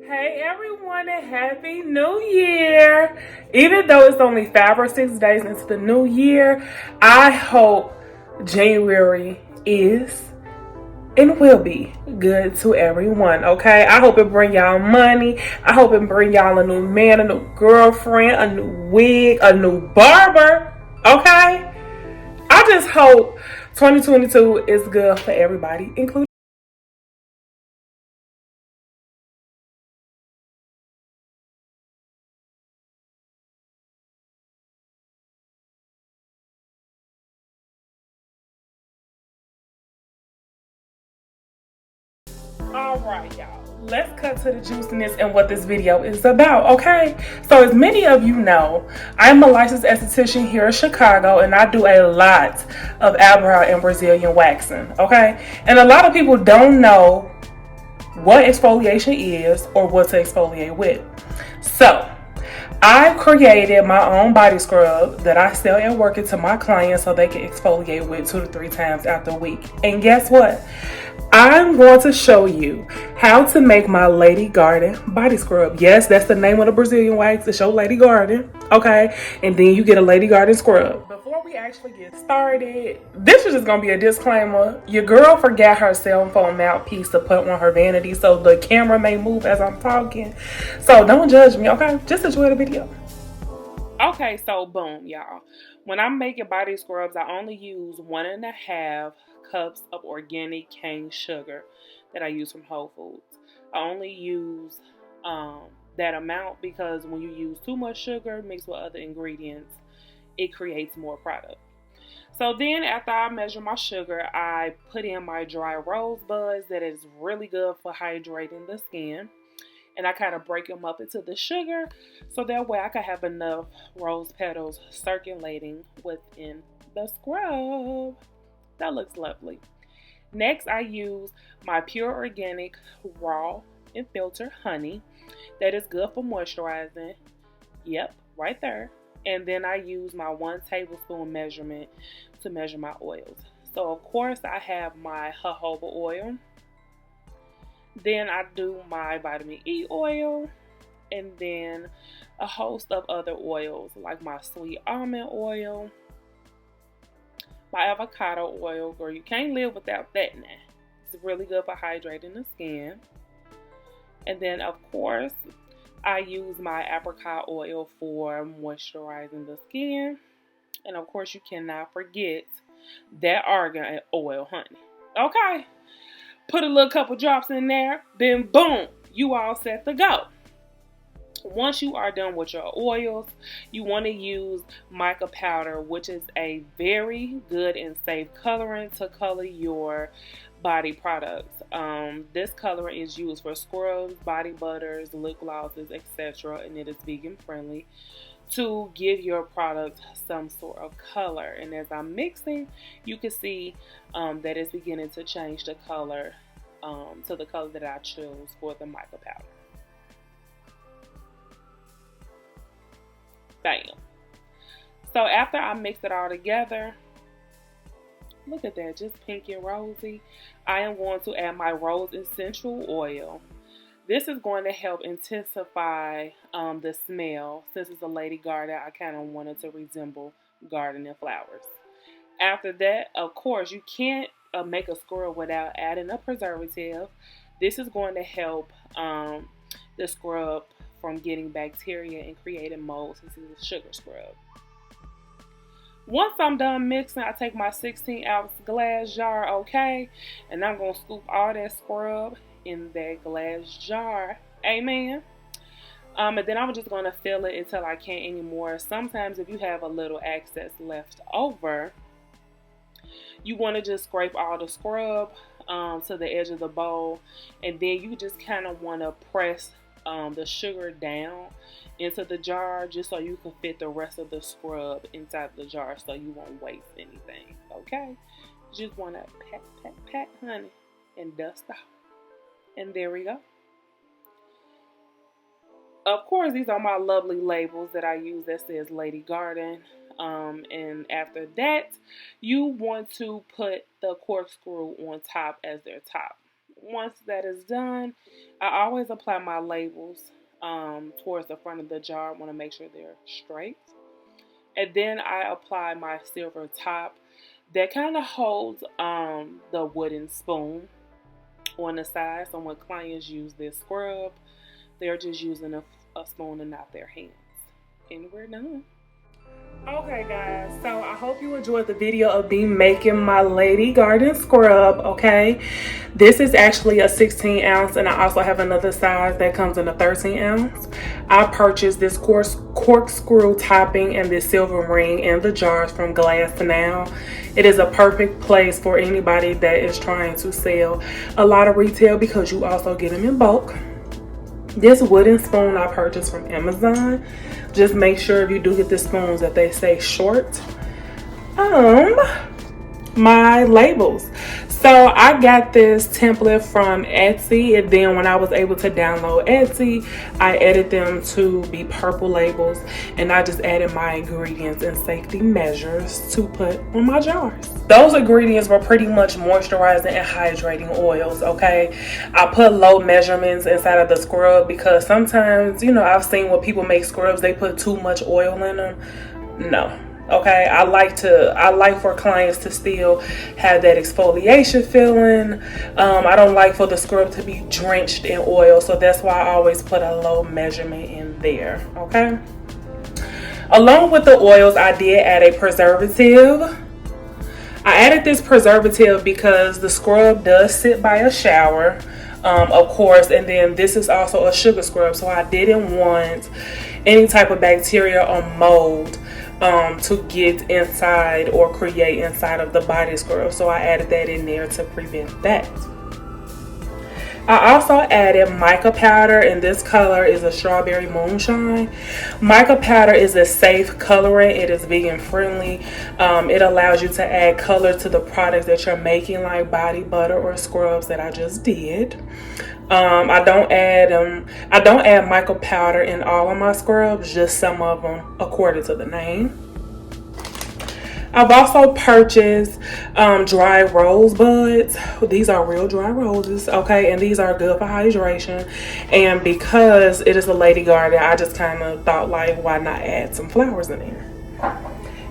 Hey everyone, and happy new year. Even though it's only 5 or 6 days into the new year, I hope January is and will be good to everyone. Okay, I hope it bring y'all money. I hope it bring y'all a new man, a new girlfriend, a new wig, a new barber. Okay, I just hope 2022 is good for everybody, including. All right, y'all. Let's cut to the juiciness and what this video is about, okay? So as many of you know, I'm a licensed esthetician here in Chicago, and I do a lot of eyebrow and Brazilian waxing, okay? And a lot of people don't know what exfoliation is or what to exfoliate with. So I've created my own body scrub that I sell and work it to my clients so they can exfoliate with 2 to 3 times after a week. And guess what? I'm going to show you how to make my Lady Garden body scrub. Yes, that's the name of the Brazilian wax. It's your Lady Garden. Okay. And then you get a Lady Garden scrub. Before we actually get started, this is just going to be a disclaimer. Your girl forgot her cell phone mouthpiece to put on her vanity, so the camera may move as I'm talking. So don't judge me, okay? Just enjoy the video. Okay, so boom, y'all. When I'm making body scrubs, I only use 1.5 cups of organic cane sugar that I use from Whole Foods. I only use that amount because when you use too much sugar mixed with other ingredients, it creates more product. So then after I measure my sugar, I put in my dry rose buds that is really good for hydrating the skin. And I kind of break them up into the sugar so that way I can have enough rose petals circulating within the scrub. That looks lovely. Next, I use my pure organic raw and filtered honey that is good for moisturizing. Yep, right there. And then I use my 1 tablespoon measurement to measure my oils. So of course I have my jojoba oil. Then I do my vitamin E oil, and then a host of other oils like my sweet almond oil, my avocado oil. Girl, you can't live without that now. It's really good for hydrating the skin. And then of course I use my apricot oil for moisturizing the skin. And of course you cannot forget that argan oil, honey. Okay? Put a little couple drops in there, then boom, you all set to go. Once you are done with your oils, you want to use mica powder, which is a very good and safe colorant to color your body products. This colorant is used for scrubs, body butters, lip glosses, etc., and it is vegan friendly to give your product some sort of color. And as I'm mixing, you can see that it's beginning to change the color to the color that I chose for the mica powder. Bam. So after I mix it all together, look at that, just pink and rosy, I am going to add my rose essential oil. This is going to help intensify the smell. Since it's a lady garden, I kind of wanted to resemble gardening flowers. After that, of course, you can't make a scrub without adding a preservative. This is going to help the scrub from getting bacteria and creating mold, since it's a sugar scrub. Once I'm done mixing, I take my 16-ounce glass jar, okay? And I'm going to scoop all that scrub in that glass jar. Amen. And then I'm just going to fill it until I can't anymore. Sometimes if you have a little excess left over, you want to just scrape all the scrub to the edge of the bowl. And then you just kind of want to press the sugar down into the jar just so you can fit the rest of the scrub inside the jar so you won't waste anything. Okay? Just want to pat, pat, pat, honey, and dust off. And there we go. Of course, these are my lovely labels that I use that says Lady Garden. And after that, you want to put the corkscrew on top as their top. once that is done, I always apply my labels towards the front of the jar. I want to make sure they're straight. And then I apply my silver top that kind of holds the wooden spoon on the side. So when clients use this scrub, they're just using a spoon and not their hands. And we're done. Okay guys, so I hope you enjoyed the video of me making my Lady Garden scrub. Okay, this is actually a 16 ounce, and I also have another size that comes in a 13 ounce. I purchased this corkscrew topping and this silver ring in the jars from Glass Now. It is a perfect place for anybody that is trying to sell a lot of retail because you also get them in bulk. This wooden spoon I purchased from Amazon. Just make sure if you do get the spoons that they say short. My labels. So I got this template from Etsy, and then when I was able to download Etsy, I edited them to be purple labels, and I just added my ingredients and safety measures to put on my jars. Those ingredients were pretty much moisturizing and hydrating oils, okay? I put low measurements inside of the scrub because sometimes, you know, I've seen when people make scrubs, they put too much oil in them. No. Okay, I like for clients to still have that exfoliation feeling. I don't like for the scrub to be drenched in oil, so that's why I always put a low measurement in there. Okay, along with the oils, I did add a preservative. I added this preservative because the scrub does sit by a shower, of course, and then this is also a sugar scrub, so I didn't want any type of bacteria or mold to get inside or create inside of the body scrub, so I added that in there to prevent that. I also added mica powder, and this color is a strawberry moonshine. Mica powder is a safe coloring. It is vegan friendly. It allows you to add color to the products that you're making, like body butter or scrubs that I just did. I don't add mica powder in all of my scrubs, just some of them according to the name. I've also purchased dry rose buds. These are real dry roses, okay, and these are good for hydration. And because it is a Lady Garden, I just kind of thought, like, why not add some flowers in there?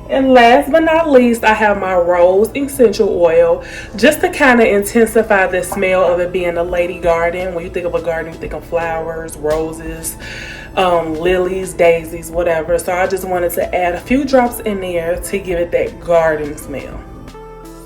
And last but not least, I have my rose essential oil, just to kind of intensify the smell of it being a Lady Garden. When you think of a garden, you think of flowers, roses, lilies, daisies, whatever. So I just wanted to add a few drops in there to give it that garden smell.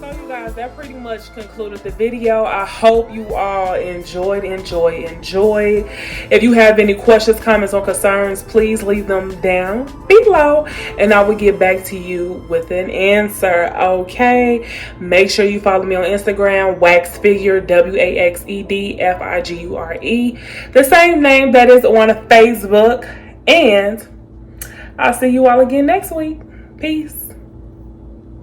So you guys, that pretty much concluded the video. I hope you all enjoyed. If you have any questions, comments, or concerns, please leave them down below, and I will get back to you with an answer. Okay, make sure you follow me on Instagram, waxfigure, WAXEDFIGURE, the same name that is on Facebook, and I'll see you all again next week. Peace.